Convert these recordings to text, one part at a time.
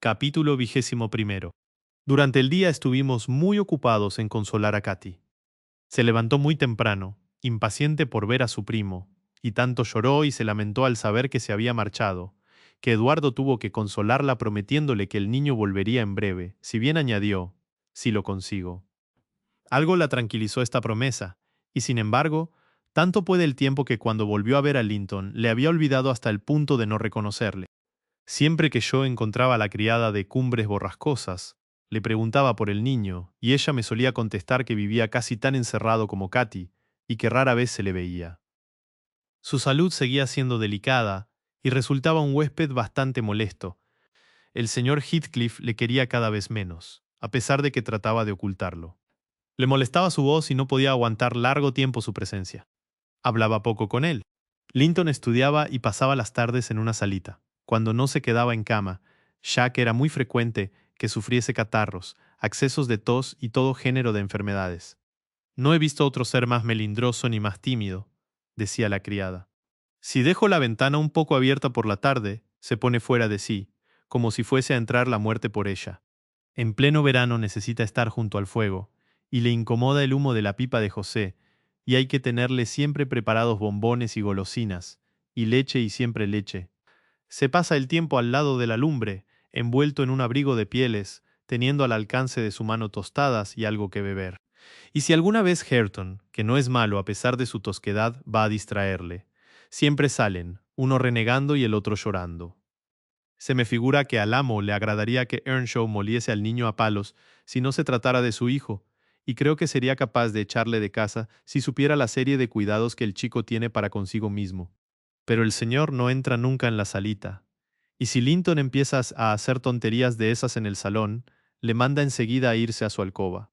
Capítulo 21. Durante el día estuvimos muy ocupados en consolar a Katy. Se levantó muy temprano, impaciente por ver a su primo, y tanto lloró y se lamentó al saber que se había marchado, que Eduardo tuvo que consolarla prometiéndole que el niño volvería en breve, si bien añadió, si lo consigo. Algo la tranquilizó esta promesa, y sin embargo, tanto fue del tiempo que cuando volvió a ver a Linton le había olvidado hasta el punto de no reconocerle. Siempre que yo encontraba a la criada de Cumbres Borrascosas, le preguntaba por el niño, y ella me solía contestar que vivía casi tan encerrado como Katy, y que rara vez se le veía. Su salud seguía siendo delicada, y resultaba un huésped bastante molesto. El señor Heathcliff le quería cada vez menos, a pesar de que trataba de ocultarlo. Le molestaba su voz y no podía aguantar largo tiempo su presencia. Hablaba poco con él. Linton estudiaba y pasaba las tardes en una salita. Cuando no se quedaba en cama, ya que era muy frecuente que sufriese catarros, accesos de tos y todo género de enfermedades. No he visto otro ser más melindroso ni más tímido, decía la criada. Si dejo la ventana un poco abierta por la tarde, se pone fuera de sí, como si fuese a entrar la muerte por ella. En pleno verano necesita estar junto al fuego, y le incomoda el humo de la pipa de José, y hay que tenerle siempre preparados bombones y golosinas, y leche y siempre leche. Se pasa el tiempo al lado de la lumbre, envuelto en un abrigo de pieles, teniendo al alcance de su mano tostadas y algo que beber. Y si alguna vez Hareton, que no es malo a pesar de su tosquedad, va a distraerle, siempre salen, uno renegando y el otro llorando. Se me figura que al amo le agradaría que Earnshaw moliese al niño a palos si no se tratara de su hijo, y creo que sería capaz de echarle de casa si supiera la serie de cuidados que el chico tiene para consigo mismo. Pero el señor no entra nunca en la salita, y si Linton empieza a hacer tonterías de esas en el salón, le manda enseguida a irse a su alcoba.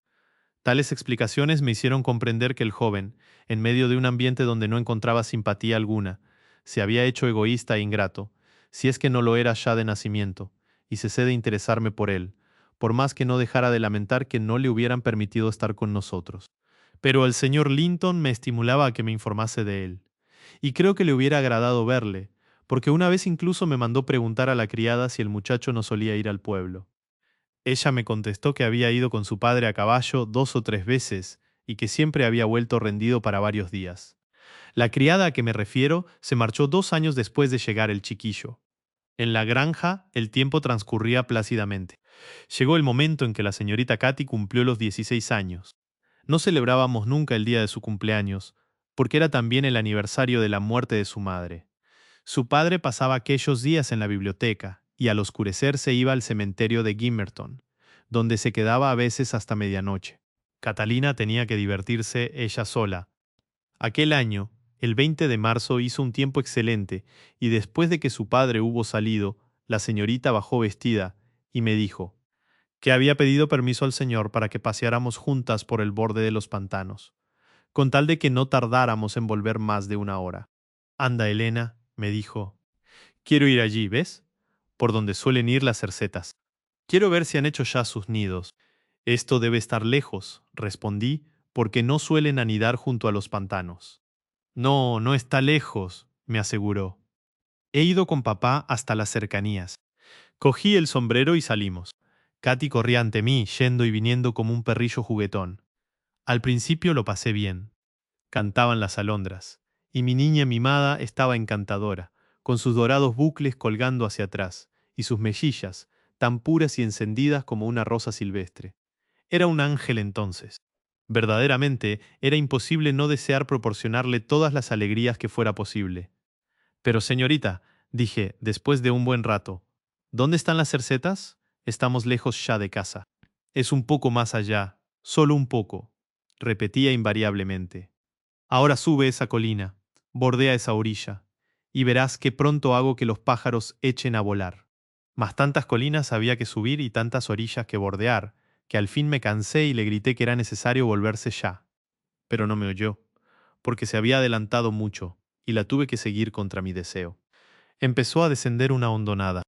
Tales explicaciones me hicieron comprender que el joven, en medio de un ambiente donde no encontraba simpatía alguna, se había hecho egoísta e ingrato, si es que no lo era ya de nacimiento, y cesé de interesarme por él, por más que no dejara de lamentar que no le hubieran permitido estar con nosotros. Pero el señor Linton me estimulaba a que me informase de él, y creo que le hubiera agradado verle, porque una vez incluso me mandó preguntar a la criada si el muchacho no solía ir al pueblo. Ella me contestó que había ido con su padre a caballo 2 o 3 veces y que siempre había vuelto rendido para varios días. La criada a que me refiero se marchó 2 años después de llegar el chiquillo. En la granja el tiempo transcurría plácidamente. Llegó el momento en que la señorita Katy cumplió los 16 años. No celebrábamos nunca el día de su cumpleaños, porque era también el aniversario de la muerte de su madre. Su padre pasaba aquellos días en la biblioteca y al oscurecer se iba al cementerio de Gimmerton, donde se quedaba a veces hasta medianoche. Catalina tenía que divertirse ella sola. Aquel año, el 20 de marzo hizo un tiempo excelente y después de que su padre hubo salido, la señorita bajó vestida y me dijo que había pedido permiso al señor para que paseáramos juntas por el borde de los pantanos, con tal de que no tardáramos en volver más de una hora. Anda, Elena, me dijo. Quiero ir allí, ¿ves? Por donde suelen ir las cercetas. Quiero ver si han hecho ya sus nidos. Esto debe estar lejos, respondí, porque no suelen anidar junto a los pantanos. No, no está lejos, me aseguró. He ido con papá hasta las cercanías. Cogí el sombrero y salimos. Katy corría ante mí, yendo y viniendo como un perrillo juguetón. Al principio lo pasé bien. Cantaban las alondras, y mi niña mimada estaba encantadora, con sus dorados bucles colgando hacia atrás, y sus mejillas, tan puras y encendidas como una rosa silvestre. Era un ángel entonces. Verdaderamente era imposible no desear proporcionarle todas las alegrías que fuera posible. Pero señorita, dije, después de un buen rato, ¿dónde están las cercetas? Estamos lejos ya de casa. Es un poco más allá, solo un poco, repetía invariablemente. Ahora sube esa colina, bordea esa orilla, y verás qué pronto hago que los pájaros echen a volar. Mas tantas colinas había que subir y tantas orillas que bordear, que al fin me cansé y le grité que era necesario volverse ya. Pero no me oyó, porque se había adelantado mucho, y la tuve que seguir contra mi deseo. Empezó a descender una hondonada.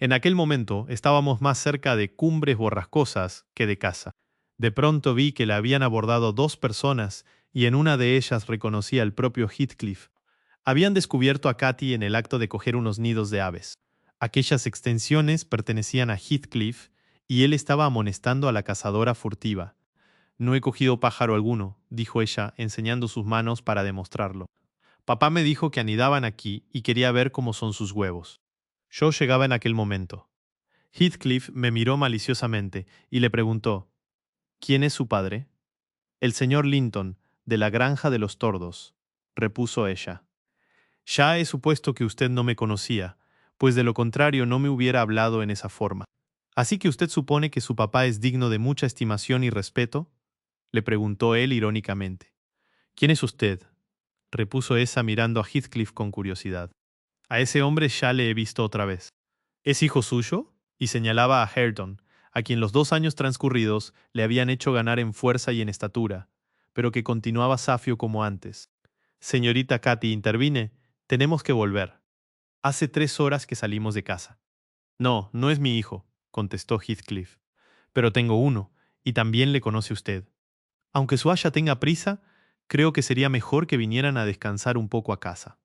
En aquel momento estábamos más cerca de Cumbres Borrascosas que de casa. De pronto vi que la habían abordado 2 personas y en una de ellas reconocí al propio Heathcliff. Habían descubierto a Katy en el acto de coger unos nidos de aves. Aquellas extensiones pertenecían a Heathcliff y él estaba amonestando a la cazadora furtiva. No he cogido pájaro alguno, dijo ella, enseñando sus manos para demostrarlo. Papá me dijo que anidaban aquí y quería ver cómo son sus huevos. Yo llegaba en aquel momento. Heathcliff me miró maliciosamente y le preguntó, ¿quién es su padre? El señor Linton, de la granja de los tordos, repuso ella. Ya he supuesto que usted no me conocía, pues de lo contrario no me hubiera hablado en esa forma. ¿Así que usted supone que su papá es digno de mucha estimación y respeto? Le preguntó él irónicamente. ¿Quién es usted? Repuso esa mirando a Heathcliff con curiosidad. A ese hombre ya le he visto otra vez. ¿Es hijo suyo? Y señalaba a Hareton, a quien los 2 años transcurridos le habían hecho ganar en fuerza y en estatura, pero que continuaba zafio como antes. Señorita Cathy, intervine. Tenemos que volver. Hace 3 horas que salimos de casa. No, no es mi hijo, contestó Heathcliff. Pero tengo uno, y también le conoce usted. Aunque su haya tenga prisa, creo que sería mejor que vinieran a descansar un poco a casa.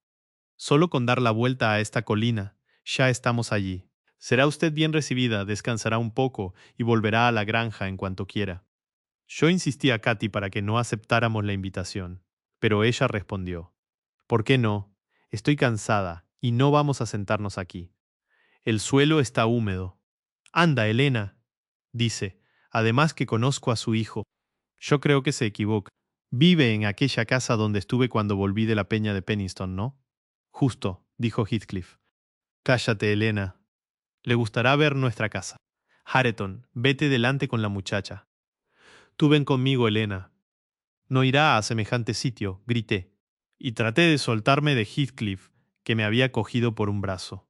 Solo con dar la vuelta a esta colina, ya estamos allí. Será usted bien recibida, descansará un poco y volverá a la granja en cuanto quiera. Yo insistí a Katy para que no aceptáramos la invitación, pero ella respondió, ¿por qué no? Estoy cansada y no vamos a sentarnos aquí. El suelo está húmedo. Anda, Elena, dice, además que conozco a su hijo. Yo creo que se equivoca. Vive en aquella casa donde estuve cuando volví de la peña de Penniston, ¿no? Justo, dijo Heathcliff. Cállate, Elena. Le gustará ver nuestra casa. Hareton, vete delante con la muchacha. Tú ven conmigo, Elena. No irá a semejante sitio, grité, y traté de soltarme de Heathcliff, que me había cogido por un brazo.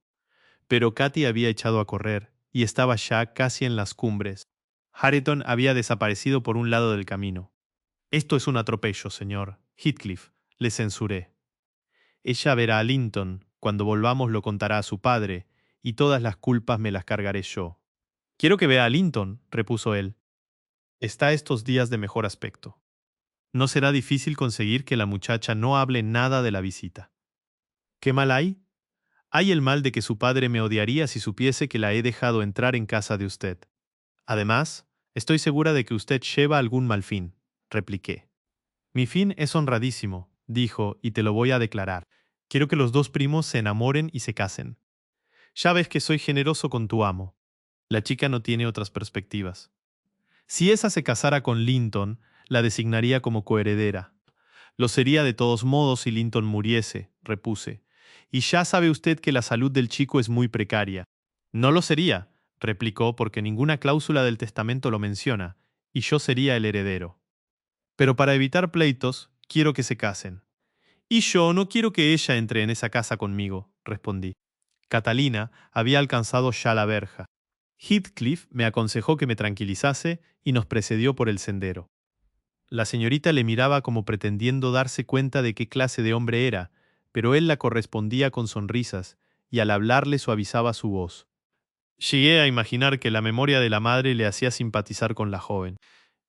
Pero Katy había echado a correr, y estaba ya casi en las cumbres. Hareton había desaparecido por un lado del camino. Esto es un atropello, señor. Heathcliff, le censuré. Ella verá a Linton, cuando volvamos lo contará a su padre, y todas las culpas me las cargaré yo. Quiero que vea a Linton, repuso él. Está estos días de mejor aspecto. No será difícil conseguir que la muchacha no hable nada de la visita. ¿Qué mal hay? Hay el mal de que su padre me odiaría si supiese que la he dejado entrar en casa de usted. Además, estoy segura de que usted lleva algún mal fin, repliqué. Mi fin es honradísimo, dijo, y te lo voy a declarar. Quiero que los dos primos se enamoren y se casen. Ya ves que soy generoso con tu amo. La chica no tiene otras perspectivas. Si esa se casara con Linton, la designaría como coheredera. Lo sería de todos modos si Linton muriese, repuse. Y ya sabe usted que la salud del chico es muy precaria. No lo sería, replicó, porque ninguna cláusula del testamento lo menciona, y yo sería el heredero. Pero para evitar pleitos, quiero que se casen. Y yo no quiero que ella entre en esa casa conmigo, respondí. Catalina había alcanzado ya la verja. Heathcliff me aconsejó que me tranquilizase y nos precedió por el sendero. La señorita le miraba como pretendiendo darse cuenta de qué clase de hombre era, pero él la correspondía con sonrisas y al hablarle suavizaba su voz. Llegué a imaginar que la memoria de la madre le hacía simpatizar con la joven.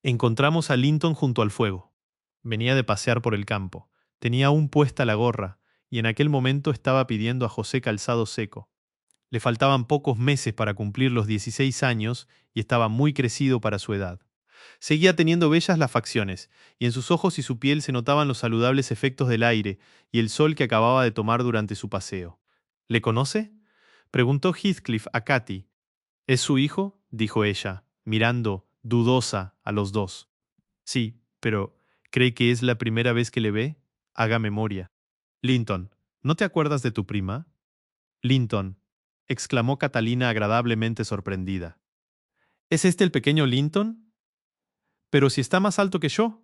Encontramos a Linton junto al fuego. Venía de pasear por el campo. Tenía aún puesta la gorra, y en aquel momento estaba pidiendo a José calzado seco. Le faltaban pocos meses para cumplir los 16 años y estaba muy crecido para su edad. Seguía teniendo bellas las facciones, y en sus ojos y su piel se notaban los saludables efectos del aire y el sol que acababa de tomar durante su paseo. ¿Le conoce? Preguntó Heathcliff a Katy. ¿Es su hijo? Dijo ella, mirando, dudosa, a los dos. Sí, pero ¿cree que es la primera vez que le ve? Haga memoria. Linton, ¿no te acuerdas de tu prima? Linton, exclamó Catalina agradablemente sorprendida. ¿Es este el pequeño Linton? Pero si está más alto que yo.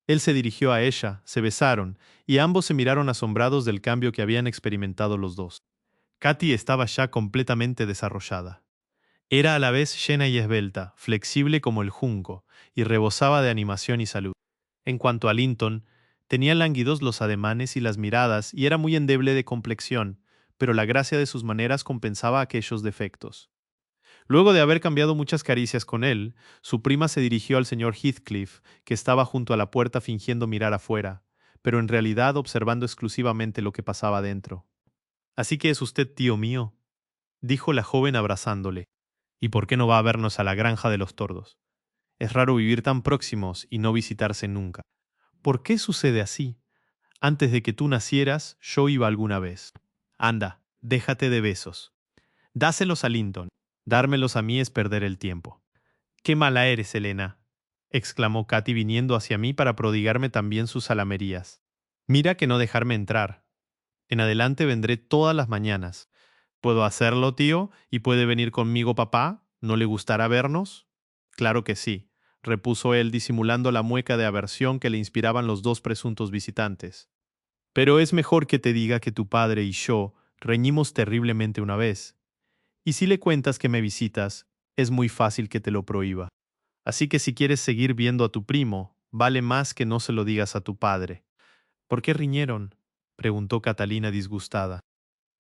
Él se dirigió a ella, se besaron, y ambos se miraron asombrados del cambio que habían experimentado los dos. Katy estaba ya completamente desarrollada. Era a la vez llena y esbelta, flexible como el junco, y rebosaba de animación y salud. En cuanto a Linton, tenía lánguidos los ademanes y las miradas y era muy endeble de complexión, pero la gracia de sus maneras compensaba aquellos defectos. Luego de haber cambiado muchas caricias con él, su prima se dirigió al señor Heathcliff, que estaba junto a la puerta fingiendo mirar afuera, pero en realidad observando exclusivamente lo que pasaba dentro. ¿Así que es usted tío mío? dijo la joven abrazándole. ¿Y por qué no va a vernos a la granja de los tordos? Es raro vivir tan próximos y no visitarse nunca. ¿Por qué sucede así? Antes de que tú nacieras, yo iba alguna vez. Anda, déjate de besos. Dáselos a Linton. Dármelos a mí es perder el tiempo. Qué mala eres, Elena, exclamó Katy viniendo hacia mí para prodigarme también sus zalamerías. Mira que no dejarme entrar. En adelante vendré todas las mañanas. ¿Puedo hacerlo, tío? ¿Y puede venir conmigo papá? ¿No le gustará vernos? Claro que sí, repuso él disimulando la mueca de aversión que le inspiraban los dos presuntos visitantes. Pero es mejor que te diga que tu padre y yo reñimos terriblemente una vez. Y si le cuentas que me visitas, es muy fácil que te lo prohíba. Así que si quieres seguir viendo a tu primo, vale más que no se lo digas a tu padre. ¿Por qué riñeron? Preguntó Catalina disgustada.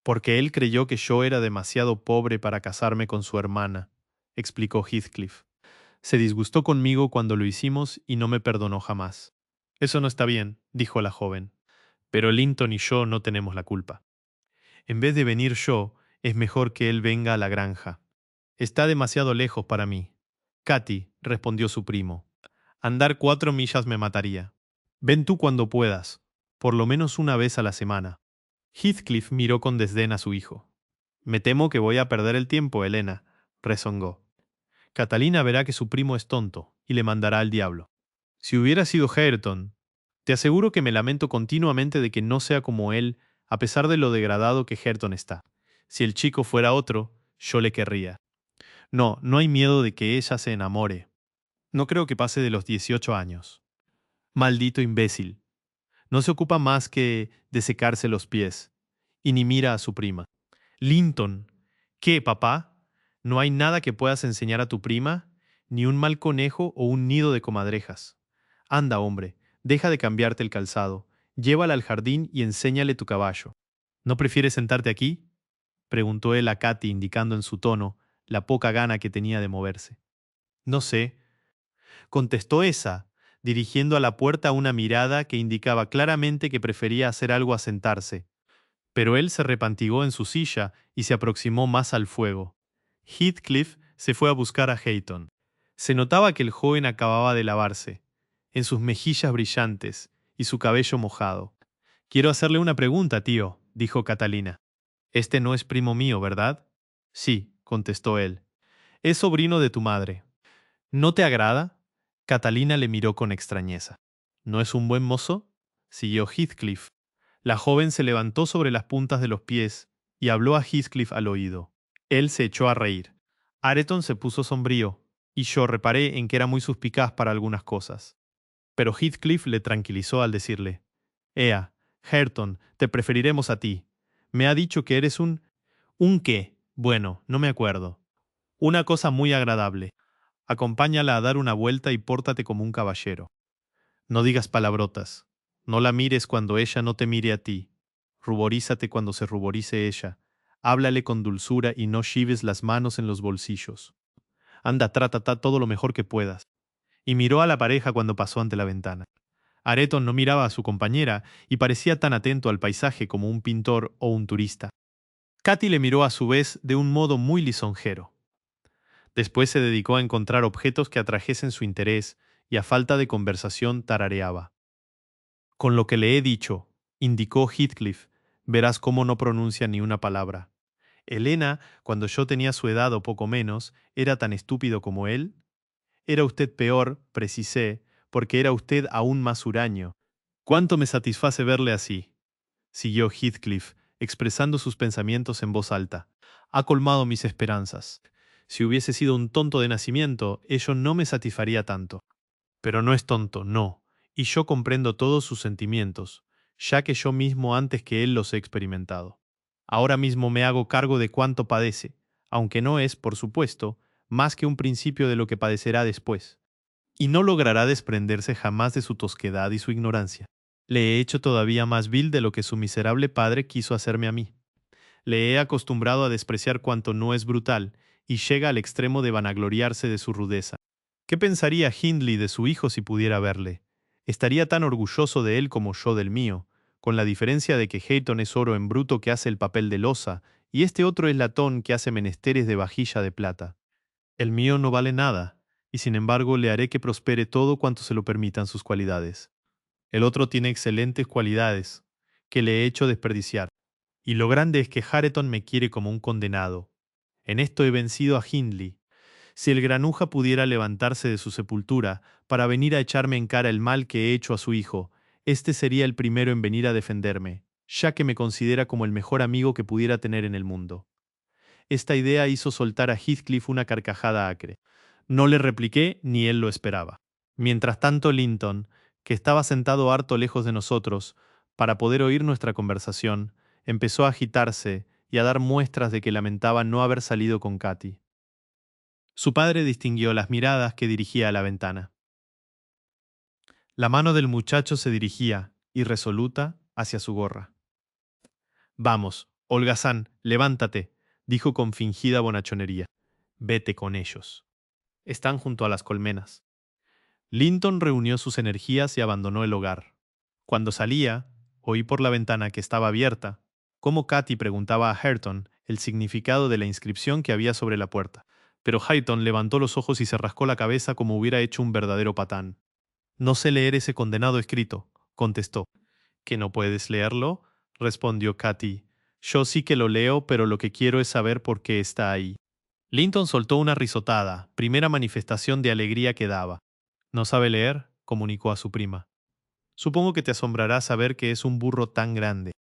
Porque él creyó que yo era demasiado pobre para casarme con su hermana, explicó Heathcliff. Se disgustó conmigo cuando lo hicimos y no me perdonó jamás. Eso no está bien, dijo la joven. Pero Linton y yo no tenemos la culpa. En vez de venir yo, es mejor que él venga a la granja. Está demasiado lejos para mí. Katy, respondió su primo. Andar 4 millas me mataría. Ven tú cuando puedas, por lo menos una vez a la semana. Heathcliff miró con desdén a su hijo. Me temo que voy a perder el tiempo, Elena, rezongó. Catalina verá que su primo es tonto y le mandará al diablo. Si hubiera sido Hareton, te aseguro que me lamento continuamente de que no sea como él, a pesar de lo degradado que Hareton está. Si el chico fuera otro, yo le querría. No, no hay miedo de que ella se enamore. No creo que pase de los 18 años. Maldito imbécil. No se ocupa más que de secarse los pies, y ni mira a su prima. Linton. ¿Qué, papá? ¿No hay nada que puedas enseñar a tu prima? Ni un mal conejo o un nido de comadrejas. Anda, hombre, deja de cambiarte el calzado. Llévala al jardín y enséñale tu caballo. ¿No prefieres sentarte aquí? Preguntó él a Katy, indicando en su tono la poca gana que tenía de moverse. No sé, contestó esa, dirigiendo a la puerta una mirada que indicaba claramente que prefería hacer algo a sentarse. Pero él se repantigó en su silla y se aproximó más al fuego. Heathcliff se fue a buscar a Hayton. Se notaba que el joven acababa de lavarse, en sus mejillas brillantes y su cabello mojado. Quiero hacerle una pregunta, tío, dijo Catalina. Este no es primo mío, ¿verdad? Sí, contestó él. Es sobrino de tu madre. ¿No te agrada? Catalina le miró con extrañeza. ¿No es un buen mozo? Siguió Heathcliff. La joven se levantó sobre las puntas de los pies y habló a Heathcliff al oído. Él se echó a reír. Areton se puso sombrío, y yo reparé en que era muy suspicaz para algunas cosas. Pero Heathcliff le tranquilizó al decirle: Ea, Hareton, te preferiremos a ti. Me ha dicho que eres un... ¿Un qué? Bueno, no me acuerdo. Una cosa muy agradable. Acompáñala a dar una vuelta y pórtate como un caballero. No digas palabrotas. No la mires cuando ella no te mire a ti. Ruborízate cuando se ruborice ella. Háblale con dulzura y no chives las manos en los bolsillos. Anda, trata todo lo mejor que puedas. Y miró a la pareja cuando pasó ante la ventana. Areton no miraba a su compañera y parecía tan atento al paisaje como un pintor o un turista. Katy le miró a su vez de un modo muy lisonjero. Después se dedicó a encontrar objetos que atrajesen su interés y a falta de conversación tarareaba. Con lo que le he dicho, indicó Heathcliff, verás cómo no pronuncia ni una palabra. Elena, cuando yo tenía su edad o poco menos, ¿era tan estúpido como él? Era usted peor, precisé, porque era usted aún más huraño. ¿Cuánto me satisface verle así? Siguió Heathcliff, expresando sus pensamientos en voz alta. Ha colmado mis esperanzas. Si hubiese sido un tonto de nacimiento, ello no me satisfaría tanto. Pero no es tonto, no, y yo comprendo todos sus sentimientos, ya que yo mismo antes que él los he experimentado. Ahora mismo me hago cargo de cuánto padece, aunque no es, por supuesto, más que un principio de lo que padecerá después. Y no logrará desprenderse jamás de su tosquedad y su ignorancia. Le he hecho todavía más vil de lo que su miserable padre quiso hacerme a mí. Le he acostumbrado a despreciar cuanto no es brutal, y llega al extremo de vanagloriarse de su rudeza. ¿Qué pensaría Hindley de su hijo si pudiera verle? Estaría tan orgulloso de él como yo del mío, con la diferencia de que Hayton es oro en bruto que hace el papel de loza, y este otro es latón que hace menesteres de vajilla de plata. El mío no vale nada, y sin embargo le haré que prospere todo cuanto se lo permitan sus cualidades. El otro tiene excelentes cualidades, que le he hecho desperdiciar. Y lo grande es que Hareton me quiere como un condenado. En esto he vencido a Hindley. Si el granuja pudiera levantarse de su sepultura para venir a echarme en cara el mal que he hecho a su hijo, este sería el primero en venir a defenderme, ya que me considera como el mejor amigo que pudiera tener en el mundo. Esta idea hizo soltar a Heathcliff una carcajada acre. No le repliqué ni él lo esperaba. Mientras tanto, Linton, que estaba sentado harto lejos de nosotros, para poder oír nuestra conversación, empezó a agitarse y a dar muestras de que lamentaba no haber salido con Katy. Su padre distinguió las miradas que dirigía a la ventana. La mano del muchacho se dirigía, irresoluta, hacia su gorra. Vamos, holgazán, levántate, dijo con fingida bonachonería. Vete con ellos. Están junto a las colmenas. Linton reunió sus energías y abandonó el hogar. Cuando salía, oí por la ventana que estaba abierta, cómo Katy preguntaba a Hareton el significado de la inscripción que había sobre la puerta. Pero Hareton levantó los ojos y se rascó la cabeza como hubiera hecho un verdadero patán. No sé leer ese condenado escrito, contestó. ¿Que no puedes leerlo? Respondió Katy. Yo sí que lo leo, pero lo que quiero es saber por qué está ahí. Linton soltó una risotada, primera manifestación de alegría que daba. ¿No sabe leer?, comunicó a su prima. Supongo que te asombrará saber que es un burro tan grande.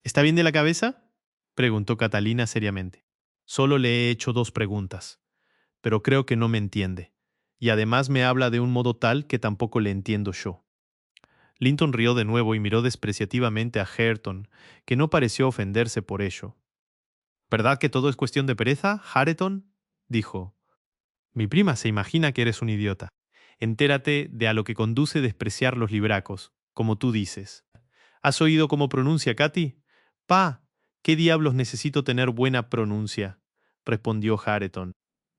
¿Está bien de la cabeza?, preguntó Catalina seriamente. Solo le he hecho 2 preguntas, pero creo que no me entiende. Y además me habla de un modo tal que tampoco le entiendo yo. Linton rió de nuevo y miró despreciativamente a Hareton, que no pareció ofenderse por ello. ¿Verdad que todo es cuestión de pereza, Hareton?, dijo. Mi prima se imagina que eres un idiota. Entérate de a lo que conduce despreciar los libracos, como tú dices. ¿Has oído cómo pronuncia Katy? Pa, ¿qué diablos necesito tener buena pronuncia?, respondió Hareton,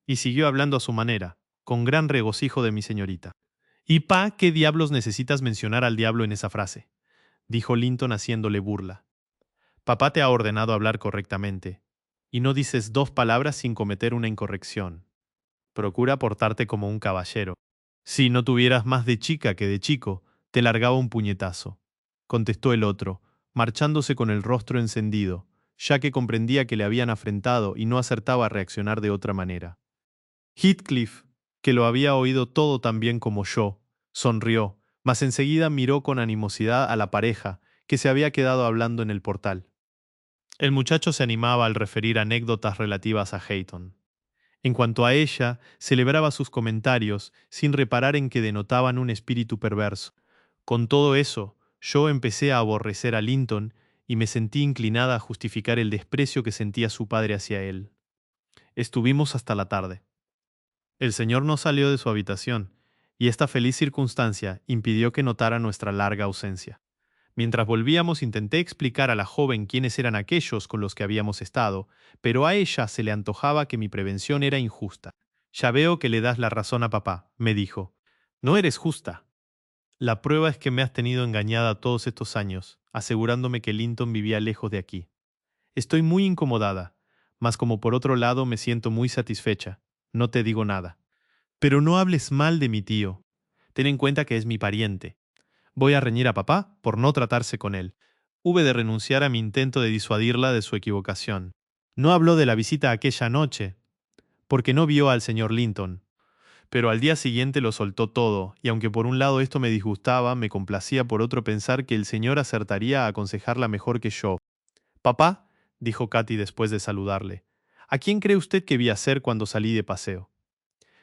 y siguió hablando a su manera, con gran regocijo de mi señorita. ¿Y pa, qué diablos necesitas mencionar al diablo en esa frase?, dijo Linton haciéndole burla. Papá te ha ordenado hablar correctamente, y no dices 2 palabras sin cometer una incorrección. Procura portarte como un caballero. Si no tuvieras más de chica que de chico, te largaba un puñetazo, contestó el otro, marchándose con el rostro encendido, ya que comprendía que le habían afrentado y no acertaba a reaccionar de otra manera. Heathcliff, que lo había oído todo tan bien como yo, sonrió, mas enseguida miró con animosidad a la pareja, que se había quedado hablando en el portal. El muchacho se animaba al referir anécdotas relativas a Hayton. En cuanto a ella, celebraba sus comentarios sin reparar en que denotaban un espíritu perverso. Con todo eso, yo empecé a aborrecer a Linton y me sentí inclinada a justificar el desprecio que sentía su padre hacia él. Estuvimos hasta la tarde. El señor no salió de su habitación, y esta feliz circunstancia impidió que notara nuestra larga ausencia. Mientras volvíamos intenté explicar a la joven quiénes eran aquellos con los que habíamos estado, pero a ella se le antojaba que mi prevención era injusta. Ya veo que le das la razón a papá, me dijo. No eres justa. La prueba es que me has tenido engañada todos estos años, asegurándome que Linton vivía lejos de aquí. Estoy muy incomodada, mas como por otro lado me siento muy satisfecha. No te digo nada. Pero no hables mal de mi tío. Ten en cuenta que es mi pariente. Voy a reñir a papá por no tratarse con él. Hube de renunciar a mi intento de disuadirla de su equivocación. No habló de la visita aquella noche, porque no vio al señor Linton. Pero al día siguiente lo soltó todo, y aunque por un lado esto me disgustaba, me complacía por otro pensar que el señor acertaría a aconsejarla mejor que yo. Papá, dijo Katy después de saludarle, ¿a quién cree usted que vi hacer cuando salí de paseo?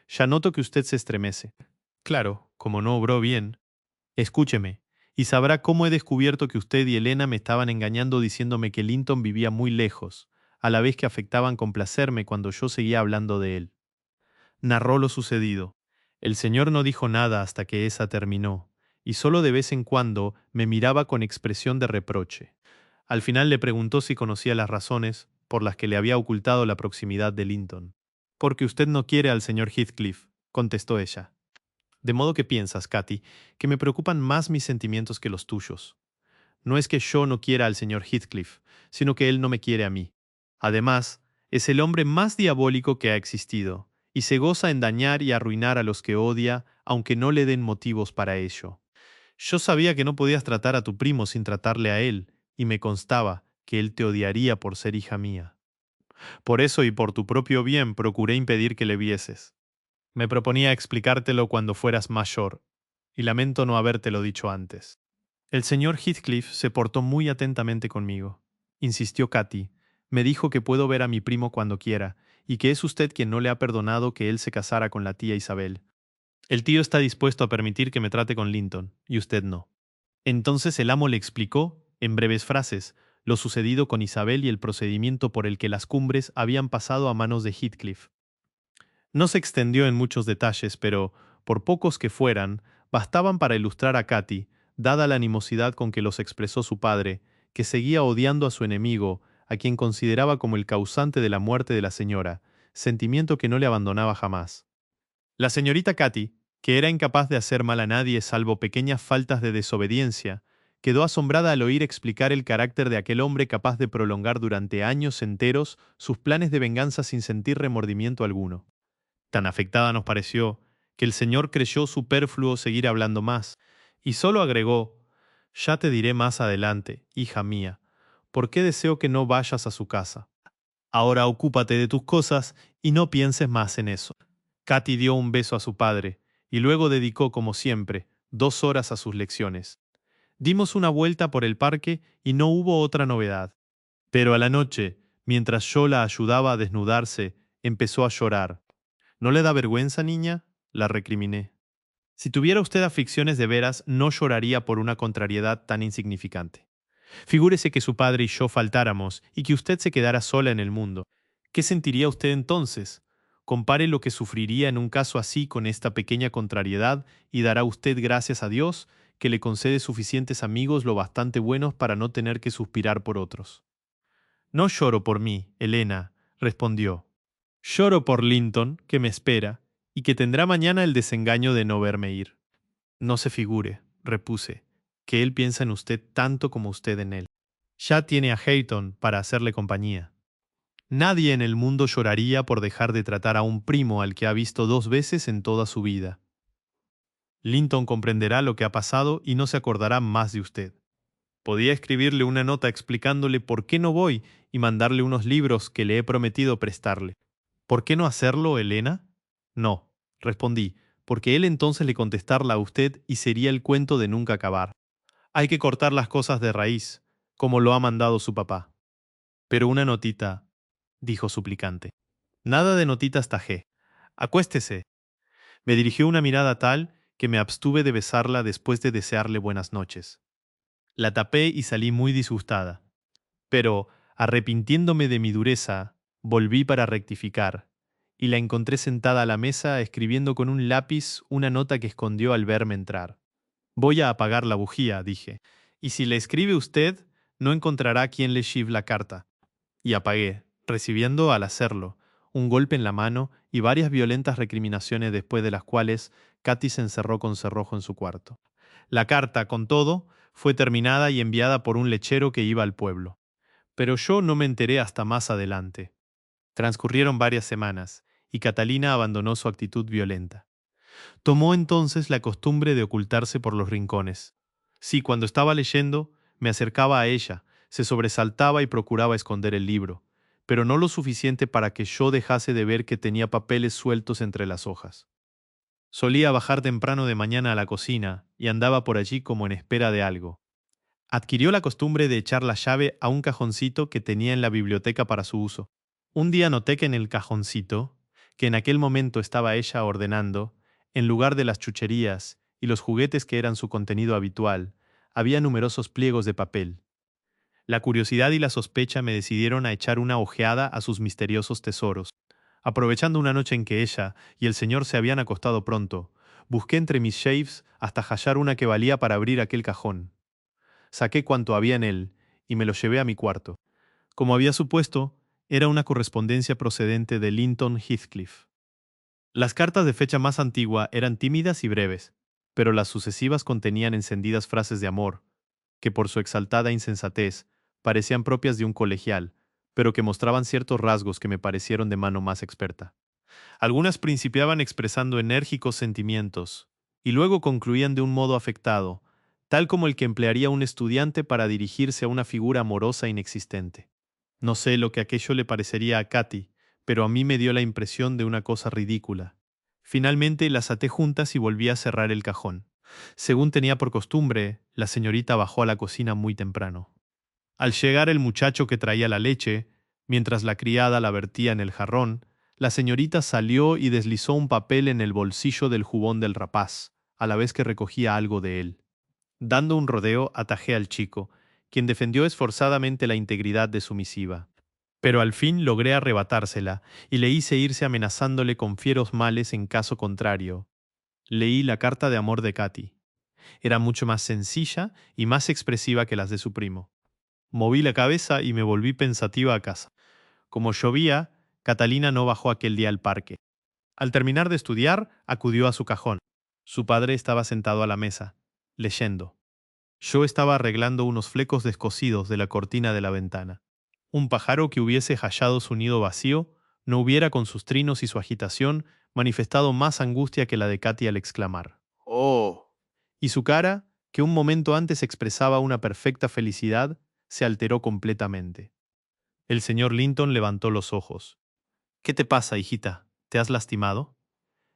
Ya noto que usted se estremece. Claro, como no obró bien. Escúcheme, y sabrá cómo he descubierto que usted y Elena me estaban engañando diciéndome que Linton vivía muy lejos, a la vez que afectaban complacerme cuando yo seguía hablando de él. Narró lo sucedido. El señor no dijo nada hasta que esa terminó, y solo de vez en cuando me miraba con expresión de reproche. Al final le preguntó si conocía las razones por las que le había ocultado la proximidad de Linton. Porque usted no quiere al señor Heathcliff, contestó ella. De modo que piensas, Katy, que me preocupan más mis sentimientos que los tuyos. No es que yo no quiera al señor Heathcliff, sino que él no me quiere a mí. Además, es el hombre más diabólico que ha existido, y se goza en dañar y arruinar a los que odia, aunque no le den motivos para ello. Yo sabía que no podías tratar a tu primo sin tratarle a él, y me constaba que él te odiaría por ser hija mía. Por eso y por tu propio bien procuré impedir que le vieses. Me proponía explicártelo cuando fueras mayor, y lamento no habértelo dicho antes. El señor Heathcliff se portó muy atentamente conmigo. Insistió Katy. Me dijo que puedo ver a mi primo cuando quiera, y que es usted quien no le ha perdonado que él se casara con la tía Isabel. El tío está dispuesto a permitir que me trate con Linton, y usted no. Entonces el amo le explicó, en breves frases, lo sucedido con Isabel y el procedimiento por el que las cumbres habían pasado a manos de Heathcliff. No se extendió en muchos detalles, pero, por pocos que fueran, bastaban para ilustrar a Katy, dada la animosidad con que los expresó su padre, que seguía odiando a su enemigo, a quien consideraba como el causante de la muerte de la señora, sentimiento que no le abandonaba jamás. La señorita Katy, que era incapaz de hacer mal a nadie salvo pequeñas faltas de desobediencia, quedó asombrada al oír explicar el carácter de aquel hombre capaz de prolongar durante años enteros sus planes de venganza sin sentir remordimiento alguno. Tan afectada nos pareció que el señor creyó superfluo seguir hablando más, y solo agregó: «Ya te diré más adelante, hija mía, por qué deseo que no vayas a su casa. Ahora ocúpate de tus cosas y no pienses más en eso». Katy dio un beso a su padre, y luego dedicó, como siempre, 2 horas a sus lecciones. Dimos una vuelta por el parque y no hubo otra novedad. Pero a la noche, mientras yo la ayudaba a desnudarse, empezó a llorar. ¿No le da vergüenza, niña?, la recriminé. Si tuviera usted aflicciones de veras, no lloraría por una contrariedad tan insignificante. Figúrese que su padre y yo faltáramos y que usted se quedara sola en el mundo. ¿Qué sentiría usted entonces? Compare lo que sufriría en un caso así con esta pequeña contrariedad y dará usted gracias a Dios que le concede suficientes amigos lo bastante buenos para no tener que suspirar por otros. No lloro por mí, Elena, respondió. Lloro por Linton, que me espera, y que tendrá mañana el desengaño de no verme ir. No se figure, repuse, que él piensa en usted tanto como usted en él. Ya tiene a Hayton para hacerle compañía. Nadie en el mundo lloraría por dejar de tratar a un primo al que ha visto 2 veces en toda su vida. Linton comprenderá lo que ha pasado y no se acordará más de usted. Podía escribirle una nota explicándole por qué no voy y mandarle unos libros que le he prometido prestarle. ¿Por qué no hacerlo, Elena? No, respondí, porque él entonces le contestarla a usted y sería el cuento de nunca acabar. Hay que cortar las cosas de raíz, como lo ha mandado su papá. Pero una notita, dijo suplicante. Nada de notitas tajé. Acuéstese. Me dirigió una mirada tal que me abstuve de besarla después de desearle buenas noches. La tapé y salí muy disgustada. Pero, arrepintiéndome de mi dureza, volví para rectificar, y la encontré sentada a la mesa escribiendo con un lápiz una nota que escondió al verme entrar. Voy a apagar la bujía, dije, y si le escribe usted, no encontrará quien le chive la carta. Y apagué, recibiendo, al hacerlo, un golpe en la mano y varias violentas recriminaciones después de las cuales Katy se encerró con cerrojo en su cuarto. La carta, con todo, fue terminada y enviada por un lechero que iba al pueblo. Pero yo no me enteré hasta más adelante. Transcurrieron varias semanas, y Catalina abandonó su actitud violenta. Tomó entonces la costumbre de ocultarse por los rincones. Si cuando estaba leyendo, me acercaba a ella, se sobresaltaba y procuraba esconder el libro, pero no lo suficiente para que yo dejase de ver que tenía papeles sueltos entre las hojas. Solía bajar temprano de mañana a la cocina y andaba por allí como en espera de algo. Adquirió la costumbre de echar la llave a un cajoncito que tenía en la biblioteca para su uso. Un día noté que en el cajoncito, que en aquel momento estaba ella ordenando, en lugar de las chucherías y los juguetes que eran su contenido habitual, había numerosos pliegos de papel. La curiosidad y la sospecha me decidieron a echar una ojeada a sus misteriosos tesoros. Aprovechando una noche en que ella y el señor se habían acostado pronto, busqué entre mis shaves hasta hallar una que valía para abrir aquel cajón. Saqué cuanto había en él y me lo llevé a mi cuarto. Como había supuesto, era una correspondencia procedente de Linton Heathcliff. Las cartas de fecha más antigua eran tímidas y breves, pero las sucesivas contenían encendidas frases de amor, que por su exaltada insensatez parecían propias de un colegial, pero que mostraban ciertos rasgos que me parecieron de mano más experta. Algunas principiaban expresando enérgicos sentimientos, y luego concluían de un modo afectado, tal como el que emplearía un estudiante para dirigirse a una figura amorosa inexistente. No sé lo que aquello le parecería a Katy, pero a mí me dio la impresión de una cosa ridícula. Finalmente las até juntas y volví a cerrar el cajón. Según tenía por costumbre, la señorita bajó a la cocina muy temprano. Al llegar el muchacho que traía la leche, mientras la criada la vertía en el jarrón, la señorita salió y deslizó un papel en el bolsillo del jubón del rapaz, a la vez que recogía algo de él. Dando un rodeo, atajé al chico, quien defendió esforzadamente la integridad de su misiva. Pero al fin logré arrebatársela y le hice irse amenazándole con fieros males en caso contrario. Leí la carta de amor de Katy. Era mucho más sencilla y más expresiva que las de su primo. Moví la cabeza y me volví pensativa a casa. Como llovía, Catalina no bajó aquel día al parque. Al terminar de estudiar, acudió a su cajón. Su padre estaba sentado a la mesa, leyendo. Yo estaba arreglando unos flecos descosidos de la cortina de la ventana. Un pájaro que hubiese hallado su nido vacío no hubiera con sus trinos y su agitación manifestado más angustia que la de Katy al exclamar «¡Oh!». Y su cara, que un momento antes expresaba una perfecta felicidad, se alteró completamente. El señor Linton levantó los ojos. «¿Qué te pasa, hijita? ¿Te has lastimado?».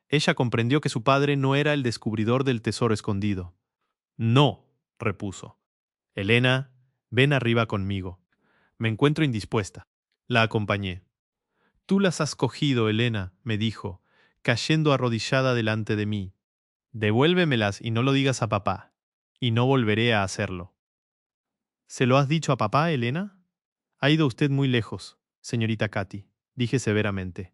Ella comprendió que su padre no era el descubridor del tesoro escondido. «No», repuso. «Elena, ven arriba conmigo. Me encuentro indispuesta». La acompañé. «Tú las has cogido, Elena», me dijo, cayendo arrodillada delante de mí. «Devuélvemelas y no lo digas a papá. Y no volveré a hacerlo». «¿Se lo has dicho a papá, Elena?». «Ha ido usted muy lejos, señorita Katy», dije severamente.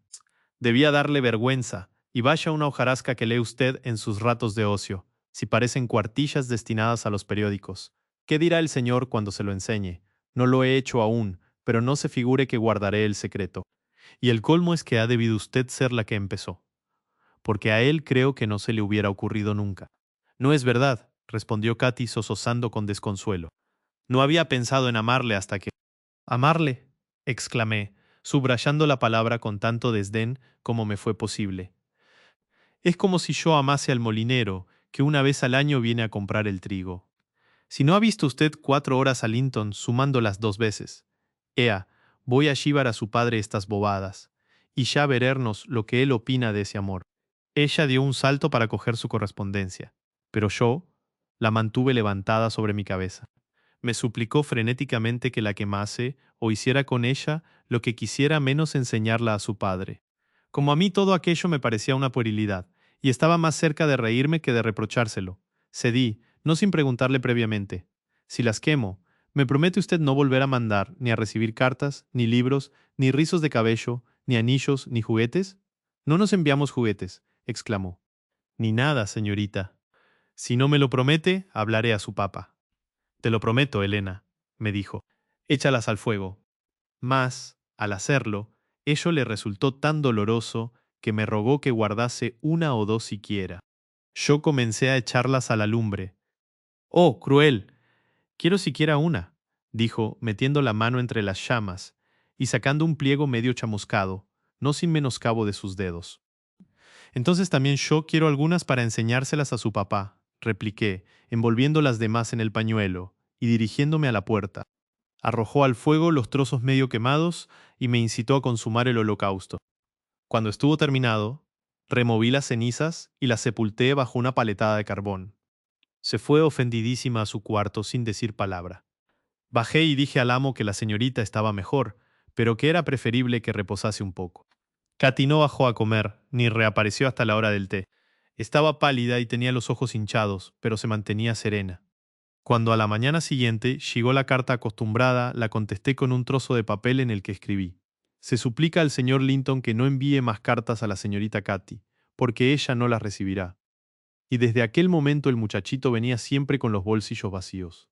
«Debía darle vergüenza, y vaya una hojarasca que lee usted en sus ratos de ocio, si parecen cuartillas destinadas a los periódicos. ¿Qué dirá el señor cuando se lo enseñe? No lo he hecho aún, pero no se figure que guardaré el secreto. Y el colmo es que ha debido usted ser la que empezó, porque a él creo que no se le hubiera ocurrido nunca». «No es verdad», respondió Katy sososando con desconsuelo. «No había pensado en amarle hasta que...». «¿Amarle?», exclamé, subrayando la palabra con tanto desdén como me fue posible. «Es como si yo amase al molinero, que una vez al año viene a comprar el trigo. Si no ha visto usted 4 horas a Linton sumando las 2 veces. Ea, voy a chivar a su padre estas bobadas, y ya veremos lo que él opina de ese amor». Ella dio un salto para coger su correspondencia, pero yo la mantuve levantada sobre mi cabeza. Me suplicó frenéticamente que la quemase o hiciera con ella lo que quisiera menos enseñarla a su padre. Como a mí todo aquello me parecía una puerilidad, y estaba más cerca de reírme que de reprochárselo, cedí, no sin preguntarle previamente: «Si las quemo, ¿me promete usted no volver a mandar ni a recibir cartas, ni libros, ni rizos de cabello, ni anillos, ni juguetes?». «No nos enviamos juguetes», exclamó. «Ni nada, señorita. Si no me lo promete, hablaré a su papa». «Te lo prometo, Elena», me dijo. «Échalas al fuego». Mas, al hacerlo, ello le resultó tan doloroso que me rogó que guardase una o dos siquiera. Yo comencé a echarlas a la lumbre. «Oh, cruel. Quiero siquiera una», dijo, metiendo la mano entre las llamas y sacando un pliego medio chamuscado, no sin menoscabo de sus dedos. «Entonces también yo quiero algunas para enseñárselas a su papá», repliqué, envolviendo las demás en el pañuelo y dirigiéndome a la puerta. Arrojó al fuego los trozos medio quemados y me incitó a consumar el holocausto. Cuando estuvo terminado, removí las cenizas y las sepulté bajo una paletada de carbón. Se fue ofendidísima a su cuarto sin decir palabra. Bajé y dije al amo que la señorita estaba mejor, pero que era preferible que reposase un poco. Katy no bajó a comer, ni reapareció hasta la hora del té. Estaba pálida y tenía los ojos hinchados, pero se mantenía serena. Cuando a la mañana siguiente llegó la carta acostumbrada, la contesté con un trozo de papel en el que escribí: «Se suplica al señor Linton que no envíe más cartas a la señorita Katy, porque ella no las recibirá». Y desde aquel momento el muchachito venía siempre con los bolsillos vacíos.